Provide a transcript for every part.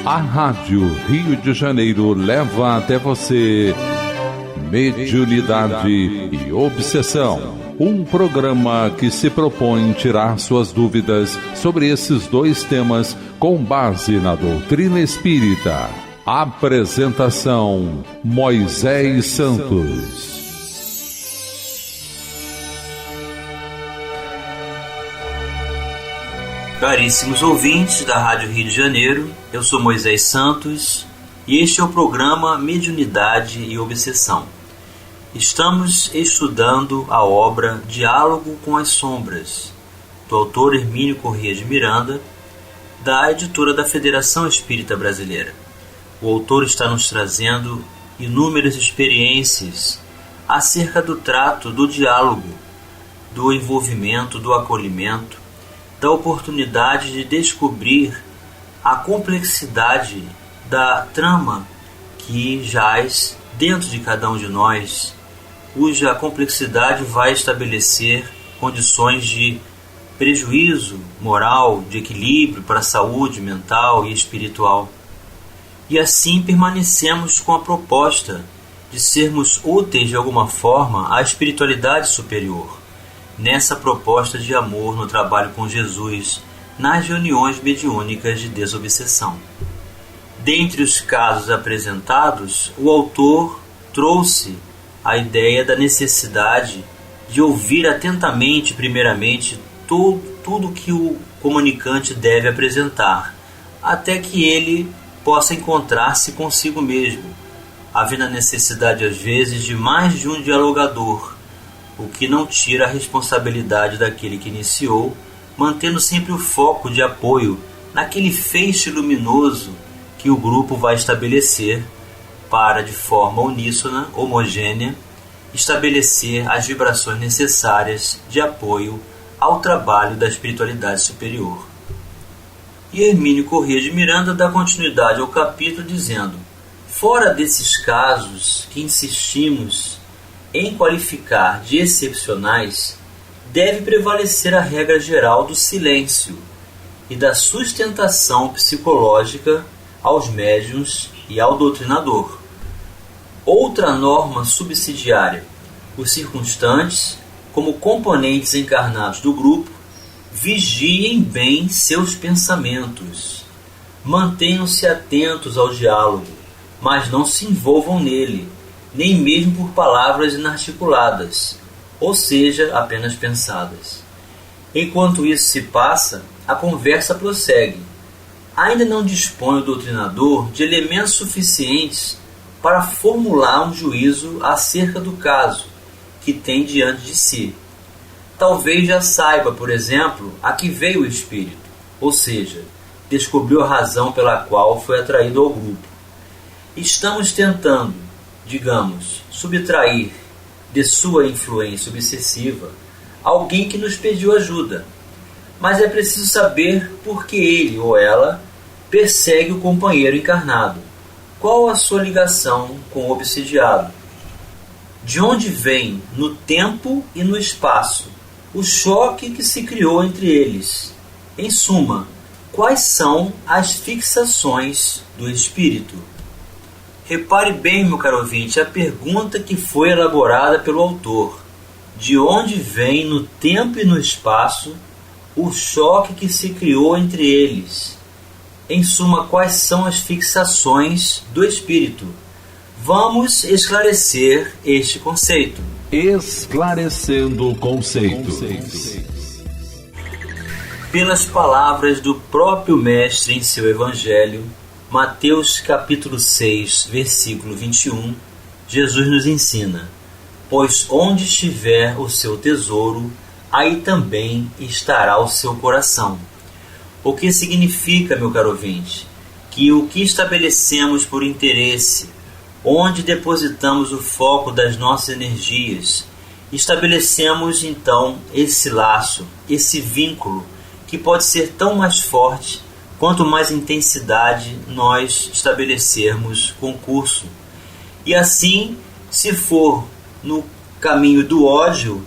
A Rádio Rio de Janeiro leva até você Mediunidade e Obsessão. Um programa que se propõe tirar suas dúvidas sobre esses dois temas com base na doutrina espírita. Apresentação: Moisés Santos. Caríssimos ouvintes da Rádio Rio de Janeiro, eu sou Moisés Santos e este é o programa Mediunidade e Obsessão. Estamos estudando a obra Diálogo com as Sombras, do autor Hermínio Corrêa de Miranda, da editora da Federação Espírita Brasileira. O autor está nos trazendo inúmeras experiências acerca do trato do diálogo, do envolvimento, do acolhimento, da oportunidade de descobrir a complexidade da trama que jaz dentro de cada um de nós, cuja complexidade vai estabelecer condições de prejuízo moral, de equilíbrio para a saúde mental e espiritual. E assim permanecemos com a proposta de sermos úteis de alguma forma à espiritualidade superior, nessa proposta de amor no trabalho com Jesus, nas reuniões mediúnicas de desobsessão. Dentre os casos apresentados, o autor trouxe a ideia da necessidade de ouvir atentamente, primeiramente, tudo que o comunicante deve apresentar, até que ele possa encontrar-se consigo mesmo, havendo a necessidade, às vezes, de mais de um dialogador, o que não tira a responsabilidade daquele que iniciou, mantendo sempre o foco de apoio naquele feixe luminoso que o grupo vai estabelecer para, de forma uníssona, homogênea, estabelecer as vibrações necessárias de apoio ao trabalho da espiritualidade superior. E Hermínio Corrêa de Miranda dá continuidade ao capítulo dizendo: fora desses casos que insistimos em qualificar de excepcionais, deve prevalecer a regra geral do silêncio e da sustentação psicológica aos médiuns e ao doutrinador. Outra norma subsidiária: os circunstantes, como componentes encarnados do grupo, vigiem bem seus pensamentos, mantenham-se atentos ao diálogo, mas não se envolvam nele, nem mesmo por palavras inarticuladas, ou seja, apenas pensadas. Enquanto isso se passa, a conversa prossegue. Ainda não dispõe o doutrinador de elementos suficientes para formular um juízo acerca do caso que tem diante de si. Talvez já saiba, por exemplo, a que veio o espírito, ou seja, descobriu a razão pela qual foi atraído ao grupo. Estamos tentando, digamos, subtrair de sua influência obsessiva alguém que nos pediu ajuda, mas é preciso saber por que ele ou ela persegue o companheiro encarnado. Qual a sua ligação com o obsidiado? De onde vem, no tempo e no espaço, o choque que se criou entre eles? Em suma, quais são as fixações do espírito? Repare bem, meu caro ouvinte, a pergunta que foi elaborada pelo autor. De onde vem, no tempo e no espaço, o choque que se criou entre eles? Em suma, quais são as fixações do espírito? Vamos esclarecer este conceito. Esclarecendo conceitos. Pelas palavras do próprio Mestre em seu Evangelho, Mateus capítulo 6, versículo 21, Jesus nos ensina: pois onde estiver o seu tesouro, aí também estará o seu coração. O que significa, meu caro ouvinte, que o que estabelecemos por interesse, onde depositamos o foco das nossas energias, estabelecemos então esse laço, esse vínculo, que pode ser tão mais forte quanto mais intensidade nós estabelecermos com o curso. E assim, se for no caminho do ódio,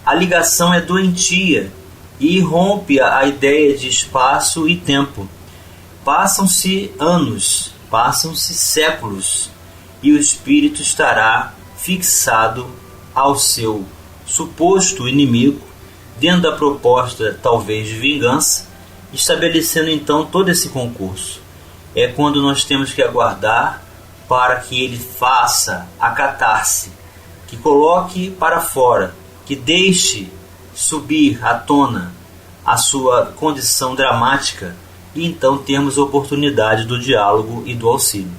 a ligação é doentia e rompe a ideia de espaço e tempo. Passam-se anos, passam-se séculos, e o espírito estará fixado ao seu suposto inimigo, dentro da proposta talvez de vingança, estabelecendo então todo esse concurso. É quando nós temos que aguardar para que ele faça a catarse, que coloque para fora, que deixe subir à tona a sua condição dramática, e então termos oportunidade do diálogo e do auxílio.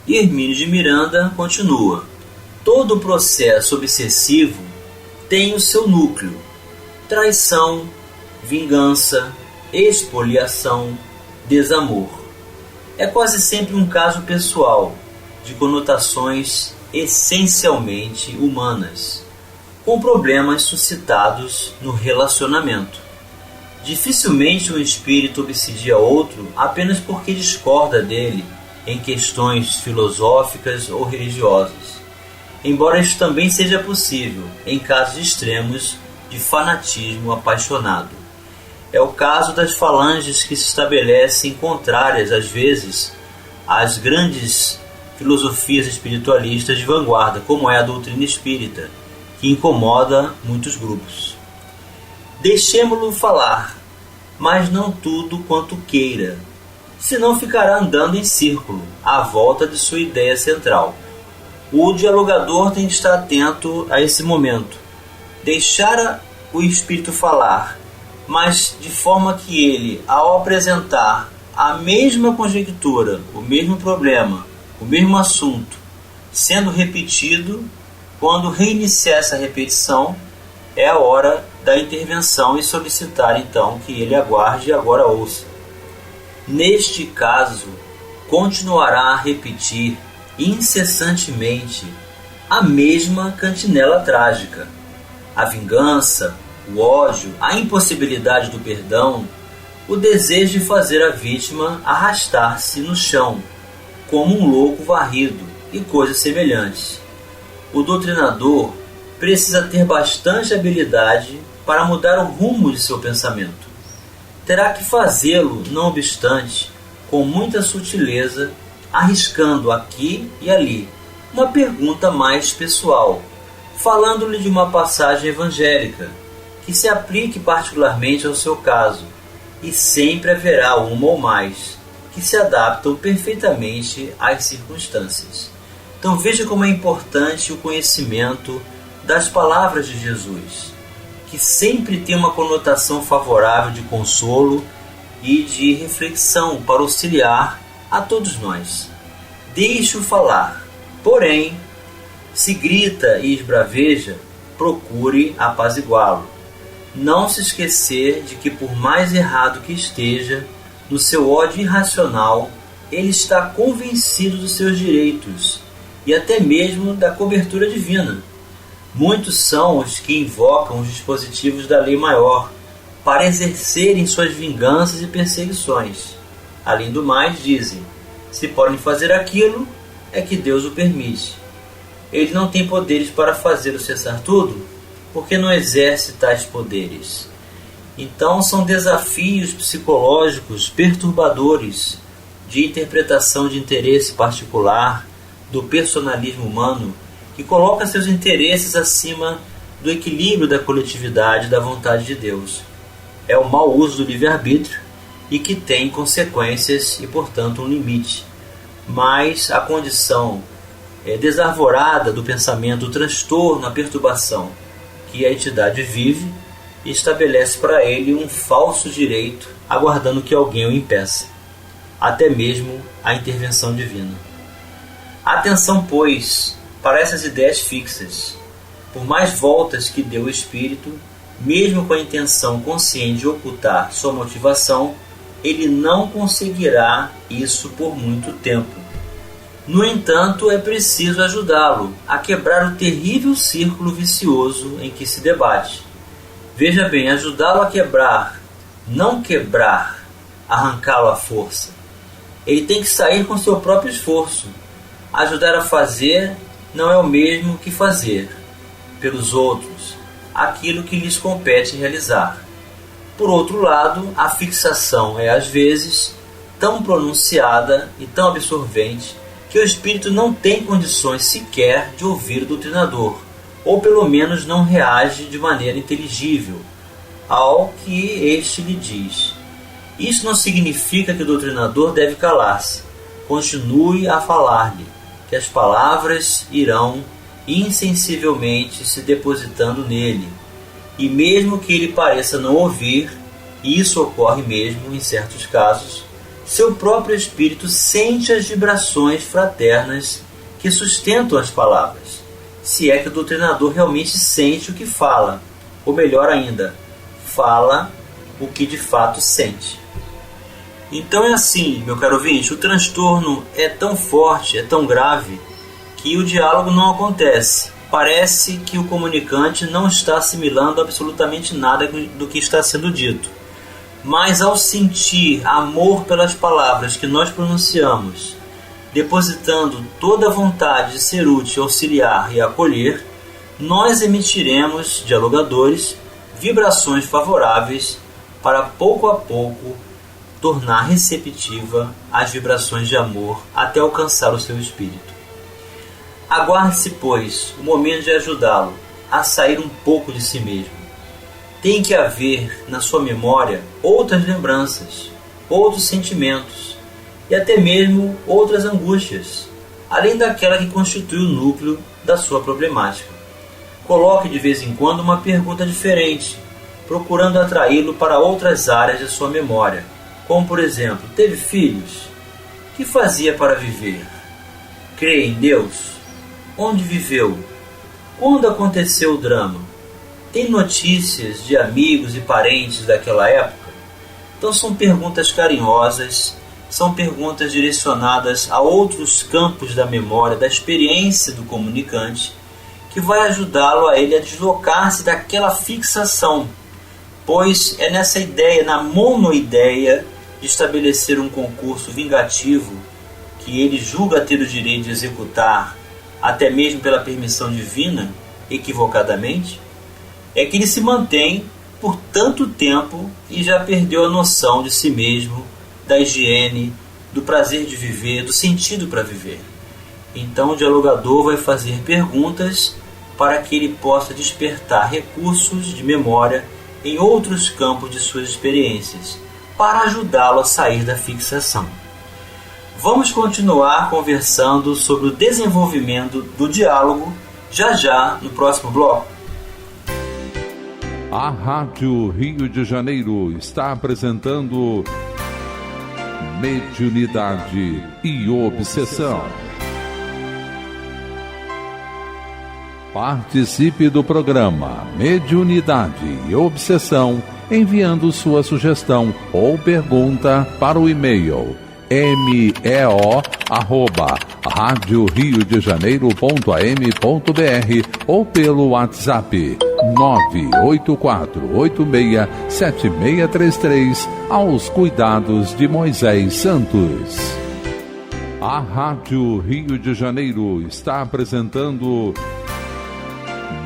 E Hermínio de Miranda continua: todo processo obsessivo tem o seu núcleo: traição, vingança, expoliação, desamor. É quase sempre um caso pessoal, de conotações essencialmente humanas, com problemas suscitados no relacionamento. Dificilmente um espírito obsidia outro apenas porque discorda dele em questões filosóficas ou religiosas, embora isso também seja possível em casos extremos de fanatismo apaixonado. É o caso das falanges que se estabelecem contrárias, às vezes, às grandes filosofias espiritualistas de vanguarda, como é a doutrina espírita, que incomoda muitos grupos. Deixemo-lo falar, mas não tudo quanto queira, senão ficará andando em círculo, à volta de sua ideia central. O dialogador tem que estar atento a esse momento. Deixar o espírito falar, mas de forma que ele, ao apresentar a mesma conjectura, o mesmo problema, o mesmo assunto, sendo repetido, quando reiniciar essa repetição, é a hora da intervenção e solicitar então que ele aguarde e agora ouça. Neste caso, continuará a repetir incessantemente a mesma cantinela trágica. A vingança, o ódio, a impossibilidade do perdão, o desejo de fazer a vítima arrastar-se no chão, como um louco varrido e coisas semelhantes. O doutrinador precisa ter bastante habilidade para mudar o rumo de seu pensamento. Terá que fazê-lo, não obstante, com muita sutileza, arriscando aqui e ali uma pergunta mais pessoal, falando-lhe de uma passagem evangélica que se aplique particularmente ao seu caso, e sempre haverá uma ou mais que se adaptam perfeitamente às circunstâncias. Então veja como é importante o conhecimento das palavras de Jesus, que sempre tem uma conotação favorável de consolo e de reflexão para auxiliar a todos nós. Deixe-o falar, porém, se grita e esbraveja, procure apaziguá-lo. Não se esquecer de que, por mais errado que esteja, no seu ódio irracional, ele está convencido dos seus direitos e até mesmo da cobertura divina. Muitos são os que invocam os dispositivos da lei maior para exercerem suas vinganças e perseguições. Além do mais, dizem: se podem fazer aquilo, é que Deus o permite. Ele não tem poderes para fazê-lo cessar tudo, porque não exerce tais poderes. Então são desafios psicológicos perturbadores de interpretação de interesse particular, do personalismo humano, que coloca seus interesses acima do equilíbrio da coletividade e da vontade de Deus. É o mau uso do livre-arbítrio e que tem consequências e, portanto, um limite. Mas a condição desarvorada do pensamento, o transtorno, a perturbação que a entidade vive, e estabelece para ele um falso direito, aguardando que alguém o impeça, até mesmo a intervenção divina. Atenção, pois, para essas ideias fixas. Por mais voltas que dê o espírito, mesmo com a intenção consciente de ocultar sua motivação, ele não conseguirá isso por muito tempo. No entanto, é preciso ajudá-lo a quebrar o terrível círculo vicioso em que se debate. Veja bem, ajudá-lo a quebrar, não quebrar, arrancá-lo à força. Ele tem que sair com seu próprio esforço. Ajudar a fazer não é o mesmo que fazer pelos outros aquilo que lhes compete realizar. Por outro lado, a fixação é às vezes tão pronunciada e tão absorvente que o espírito não tem condições sequer de ouvir o doutrinador, ou pelo menos não reage de maneira inteligível ao que este lhe diz. Isso não significa que o doutrinador deve calar-se. Continue a falar-lhe, que as palavras irão insensivelmente se depositando nele, e mesmo que ele pareça não ouvir, e isso ocorre mesmo em certos casos, seu próprio espírito sente as vibrações fraternas que sustentam as palavras, se é que o doutrinador realmente sente o que fala, ou melhor ainda, fala o que de fato sente. Então é assim, meu caro ouvinte, o transtorno é tão forte, é tão grave, que o diálogo não acontece. Parece que o comunicante não está assimilando absolutamente nada do que está sendo dito. Mas ao sentir amor pelas palavras que nós pronunciamos, depositando toda a vontade de ser útil, auxiliar e acolher, nós emitiremos, dialogadores, vibrações favoráveis para pouco a pouco tornar receptiva as vibrações de amor até alcançar o seu espírito. Aguarde-se, pois, o momento de ajudá-lo a sair um pouco de si mesmo. Tem que haver na sua memória outras lembranças, outros sentimentos e até mesmo outras angústias, além daquela que constitui o núcleo da sua problemática. Coloque de vez em quando uma pergunta diferente, procurando atraí-lo para outras áreas de sua memória, como por exemplo, teve filhos? Que fazia para viver? Crê em Deus? Onde viveu? Quando aconteceu o drama? Tem notícias de amigos e parentes daquela época? Então são perguntas carinhosas, são perguntas direcionadas a outros campos da memória, da experiência do comunicante, que vai ajudá-lo a ele a deslocar-se daquela fixação, pois é nessa ideia, na monoideia de estabelecer um concurso vingativo que ele julga ter o direito de executar, até mesmo pela permissão divina, equivocadamente, é que ele se mantém por tanto tempo e já perdeu a noção de si mesmo, da higiene, do prazer de viver, do sentido para viver. Então o dialogador vai fazer perguntas para que ele possa despertar recursos de memória em outros campos de suas experiências, para ajudá-lo a sair da fixação. Vamos continuar conversando sobre o desenvolvimento do diálogo já no próximo bloco. A Rádio Rio de Janeiro está apresentando Mediunidade e Obsessão. Participe do programa Mediunidade e Obsessão enviando sua sugestão ou pergunta para o e-mail meo@radioriodejaneiro.am.br ou pelo WhatsApp 984867633 aos cuidados de Moisés Santos. A Rádio Rio de Janeiro está apresentando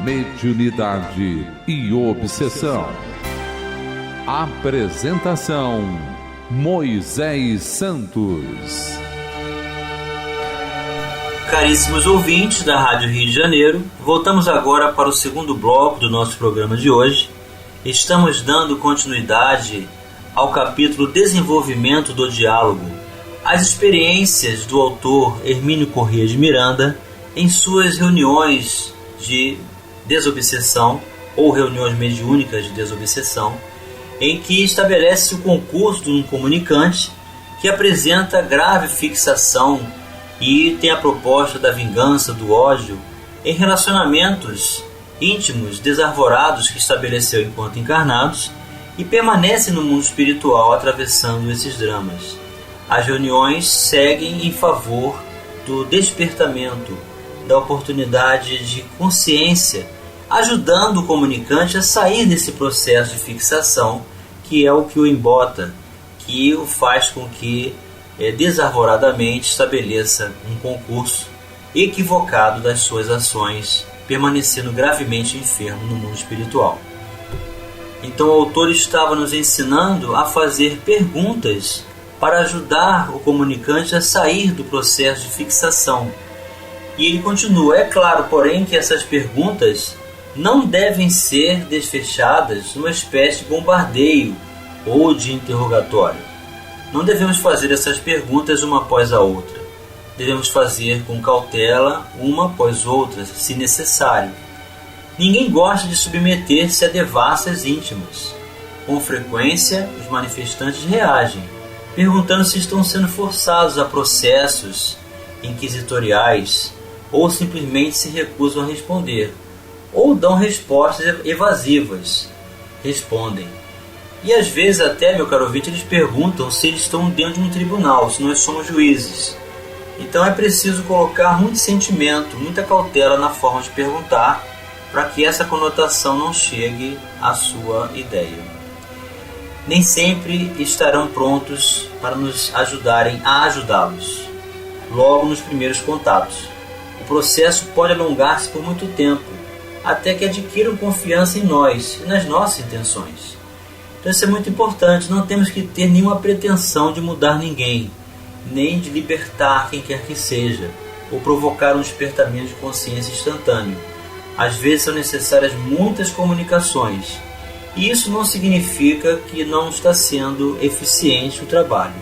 Mediunidade e Obsessão. Apresentação: Moisés Santos. Caríssimos ouvintes da Rádio Rio de Janeiro, voltamos agora para o segundo bloco do nosso programa de hoje. Estamos dando continuidade ao capítulo Desenvolvimento do Diálogo, as experiências do autor Hermínio Corrêa de Miranda em suas reuniões de desobsessão ou reuniões mediúnicas de desobsessão, em que estabelece o concurso de um comunicante que apresenta grave fixação e tem a proposta da vingança, do ódio, em relacionamentos íntimos desarvorados que estabeleceu enquanto encarnados e permanece no mundo espiritual atravessando esses dramas. As reuniões seguem em favor do despertamento, da oportunidade de consciência, ajudando o comunicante a sair desse processo de fixação, que é o que o embota, que o faz com que desarvoradamente estabeleça um concurso equivocado das suas ações, permanecendo gravemente enfermo no mundo espiritual. Então o autor estava nos ensinando a fazer perguntas para ajudar o comunicante a sair do processo de fixação. E ele continua: é claro, porém, que essas perguntas não devem ser desfechadas numa espécie de bombardeio ou de interrogatório. Não devemos fazer essas perguntas uma após a outra. Devemos fazer com cautela, uma após outra, se necessário. Ninguém gosta de submeter-se a devassas íntimas. Com frequência, os manifestantes reagem, perguntando se estão sendo forçados a processos inquisitoriais ou simplesmente se recusam a responder, ou dão respostas evasivas. Respondem. E às vezes até, meu caro ouvinte, eles perguntam se eles estão dentro de um tribunal, se nós somos juízes. Então é preciso colocar muito sentimento, muita cautela na forma de perguntar, para que essa conotação não chegue à sua ideia. Nem sempre estarão prontos para nos ajudarem a ajudá-los, logo nos primeiros contatos. O processo pode alongar-se por muito tempo, até que adquiram confiança em nós e nas nossas intenções. Então isso é muito importante, não temos que ter nenhuma pretensão de mudar ninguém, nem de libertar quem quer que seja, ou provocar um despertamento de consciência instantâneo. Às vezes são necessárias muitas comunicações, e isso não significa que não está sendo eficiente o trabalho.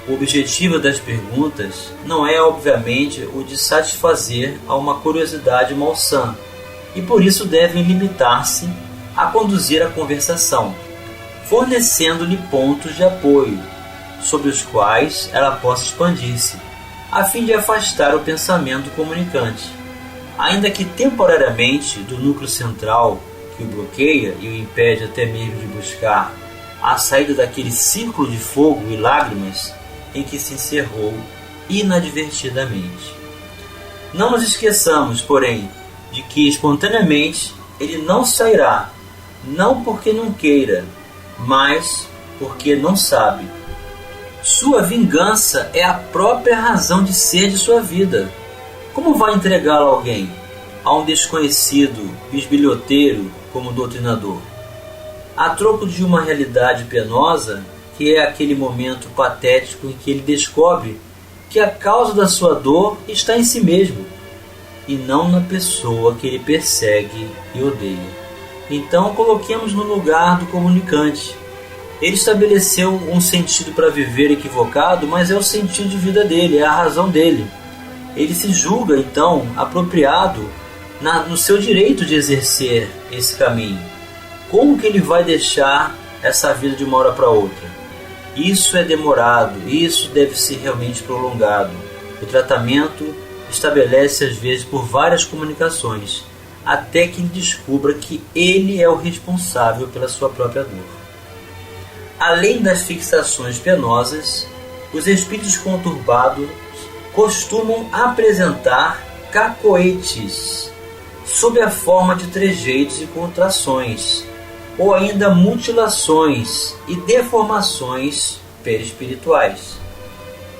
O objetivo das perguntas não é, obviamente, o de satisfazer a uma curiosidade malsã, e por isso devem limitar-se a conduzir a conversação, fornecendo-lhe pontos de apoio, sobre os quais ela possa expandir-se, a fim de afastar o pensamento do comunicante, ainda que temporariamente do núcleo central que o bloqueia e o impede até mesmo de buscar a saída daquele círculo de fogo e lágrimas em que se encerrou inadvertidamente. Não nos esqueçamos, porém, de que espontaneamente ele não sairá, não porque não queira, mas porque não sabe. Sua vingança é a própria razão de ser de sua vida. Como vai entregá-la a alguém? A um desconhecido bisbilhoteiro como doutrinador? A troco de uma realidade penosa, que é aquele momento patético em que ele descobre que a causa da sua dor está em si mesmo, e não na pessoa que ele persegue e odeia. Então coloquemos no lugar do comunicante. Ele estabeleceu um sentido para viver equivocado, mas é o sentido de vida dele, é a razão dele. Ele se julga, então, apropriado no seu direito de exercer esse caminho. Como que ele vai deixar essa vida de uma hora para outra? Isso é demorado, isso deve ser realmente prolongado. O tratamento estabelece às vezes por várias comunicações, até que ele descubra que ele é o responsável pela sua própria dor. Além das fixações penosas, os espíritos conturbados costumam apresentar cacoetes, sob a forma de trejeitos e contrações, ou ainda mutilações e deformações perispirituais.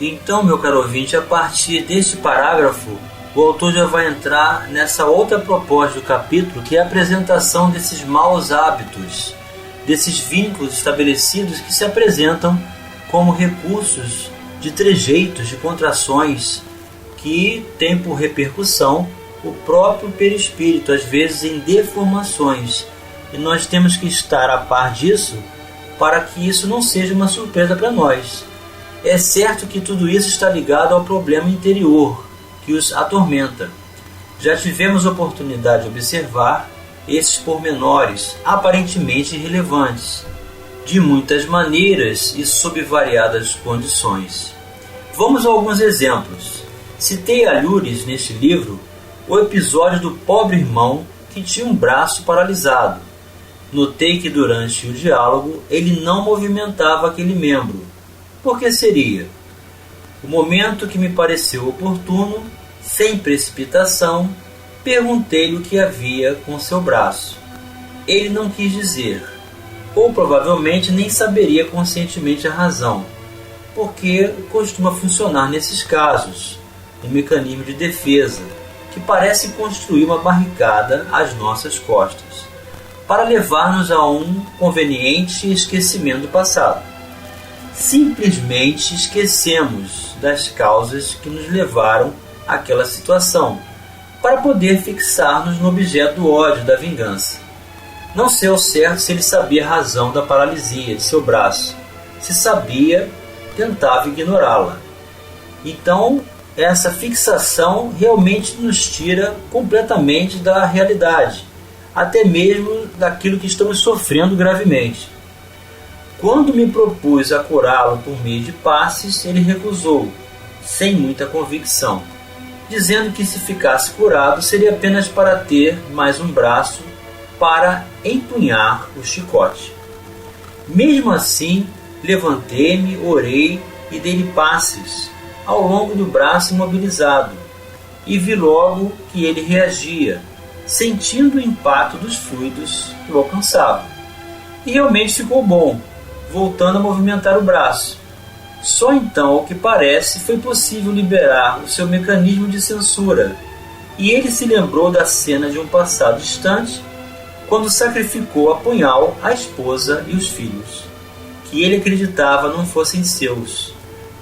Então, meu caro ouvinte, a partir deste parágrafo, o autor já vai entrar nessa outra proposta do capítulo, que é a apresentação desses maus hábitos, desses vínculos estabelecidos que se apresentam como recursos de trejeitos, de contrações, que têm por repercussão o próprio perispírito, às vezes em deformações. E nós temos que estar a par disso para que isso não seja uma surpresa para nós. É certo que tudo isso está ligado ao problema interior que os atormenta. Já tivemos oportunidade de observar esses pormenores aparentemente irrelevantes, de muitas maneiras e sob variadas condições. Vamos a alguns exemplos. Citei a Lures neste livro o episódio do pobre irmão que tinha um braço paralisado. Notei que durante o diálogo ele não movimentava aquele membro. Por que seria? O momento que me pareceu oportuno, sem precipitação, perguntei-lhe o que havia com seu braço. Ele não quis dizer, ou provavelmente nem saberia conscientemente a razão, porque costuma funcionar nesses casos um mecanismo de defesa que parece construir uma barricada às nossas costas, para levar-nos a um conveniente esquecimento do passado. simplesmente esquecemos das causas que nos levaram àquela situação, para poder fixar-nos no objeto do ódio, da vingança. Não sei ao certo se ele sabia a razão da paralisia de seu braço. Se sabia, tentava ignorá-la. Então, essa fixação realmente nos tira completamente da realidade, até mesmo daquilo que estamos sofrendo gravemente. Quando me propus a curá-lo por meio de passes, ele recusou, sem muita convicção, dizendo que se ficasse curado seria apenas para ter mais um braço para empunhar o chicote. Mesmo assim, levantei-me, orei e dei-lhe passes ao longo do braço imobilizado, e vi logo que ele reagia, sentindo o impacto dos fluidos que o alcançavam. E realmente ficou bom, voltando a movimentar o braço. Só então, ao que parece, foi possível liberar o seu mecanismo de censura, e ele se lembrou da cena de um passado distante, quando sacrificou a punhal a esposa e os filhos, que ele acreditava não fossem seus,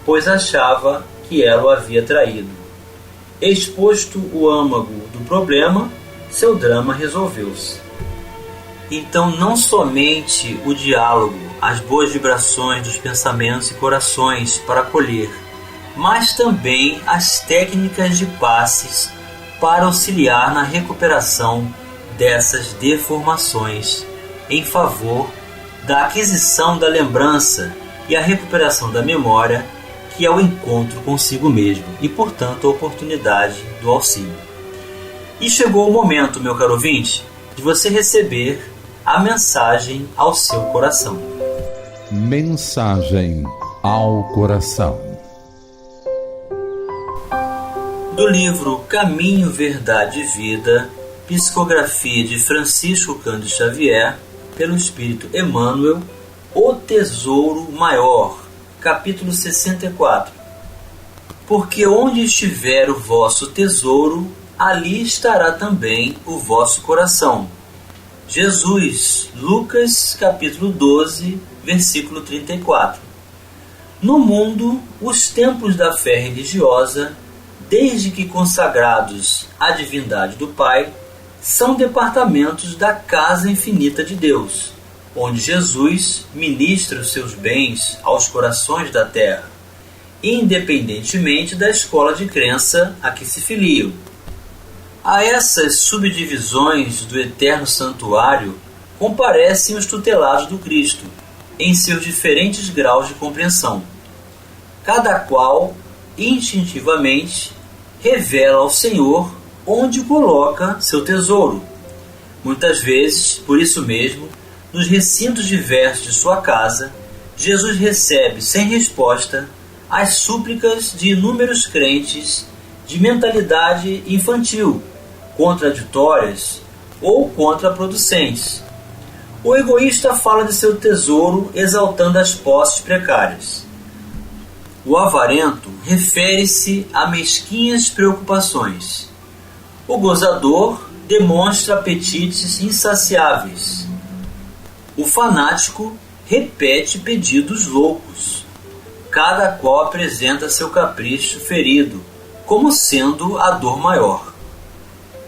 pois achava que ela o havia traído. Exposto o âmago do problema, seu drama resolveu-se. Então, não somente o diálogo, as boas vibrações dos pensamentos e corações para acolher, mas também as técnicas de passes para auxiliar na recuperação dessas deformações em favor da aquisição da lembrança e a recuperação da memória, que é o encontro consigo mesmo e, portanto, a oportunidade do auxílio. E chegou o momento, meu caro ouvinte, de você receber a mensagem ao seu coração. Mensagem ao coração. Do livro Caminho, Verdade e Vida, psicografia de Francisco Cândido Xavier, pelo Espírito Emmanuel, O Tesouro Maior, capítulo 64. Porque onde estiver o vosso tesouro, ali estará também o vosso coração. Jesus, Lucas, capítulo 12, versículo 34. No mundo, os templos da fé religiosa, desde que consagrados à divindade do Pai, são departamentos da casa infinita de Deus, onde Jesus ministra os seus bens aos corações da terra, independentemente da escola de crença a que se filiam. A essas subdivisões do eterno santuário comparecem os tutelados do Cristo, em seus diferentes graus de compreensão. Cada qual, instintivamente, revela ao Senhor onde coloca seu tesouro. Muitas vezes, por isso mesmo, nos recintos diversos de sua casa, Jesus recebe sem resposta as súplicas de inúmeros crentes de mentalidade infantil, contraditórias ou contraproducentes. O egoísta fala de seu tesouro exaltando as posses precárias. O avarento refere-se a mesquinhas preocupações. O gozador demonstra apetites insaciáveis. O fanático repete pedidos loucos. Cada qual apresenta seu capricho ferido, como sendo a dor maior.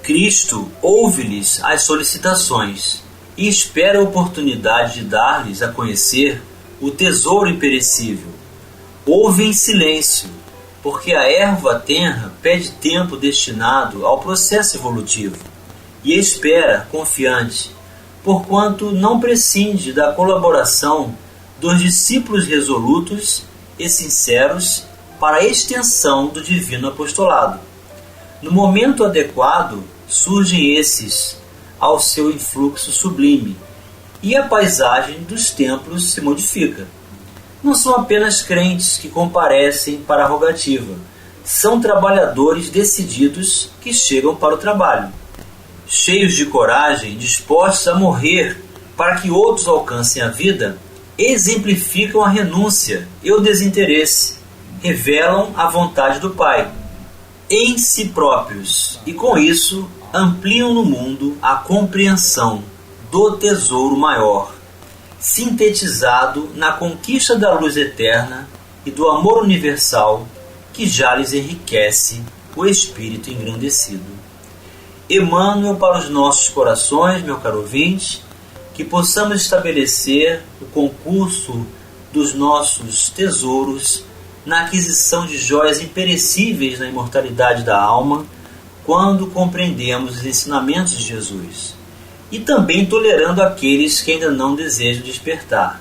Cristo ouve-lhes as solicitações e espera a oportunidade de dar-lhes a conhecer o tesouro imperecível. Ouve em silêncio, porque a erva tenra pede tempo destinado ao processo evolutivo, e espera, confiante, porquanto não prescinde da colaboração dos discípulos resolutos e sinceros para a extensão do divino apostolado. No momento adequado, surgem esses ao seu influxo sublime, e a paisagem dos templos se modifica. Não são apenas crentes que comparecem para a rogativa, são trabalhadores decididos que chegam para o trabalho. Cheios de coragem, dispostos a morrer para que outros alcancem a vida, exemplificam a renúncia e o desinteresse, revelam a vontade do Pai em si próprios e, com isso, ampliam no mundo a compreensão do tesouro maior, sintetizado na conquista da luz eterna e do amor universal que já lhes enriquece o espírito engrandecido. Emmanuel para os nossos corações, meu caro ouvinte, que possamos estabelecer o concurso dos nossos tesouros na aquisição de joias imperecíveis na imortalidade da alma, quando compreendemos os ensinamentos de Jesus, e também tolerando aqueles que ainda não desejam despertar.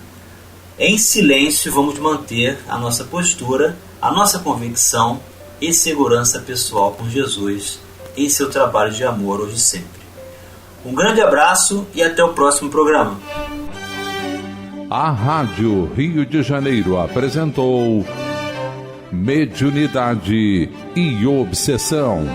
Em silêncio vamos manter a nossa postura, a nossa convicção e segurança pessoal com Jesus em seu trabalho de amor hoje e sempre. Um grande abraço e até o próximo programa. A Rádio Rio de Janeiro apresentou Mediunidade e Obsessão.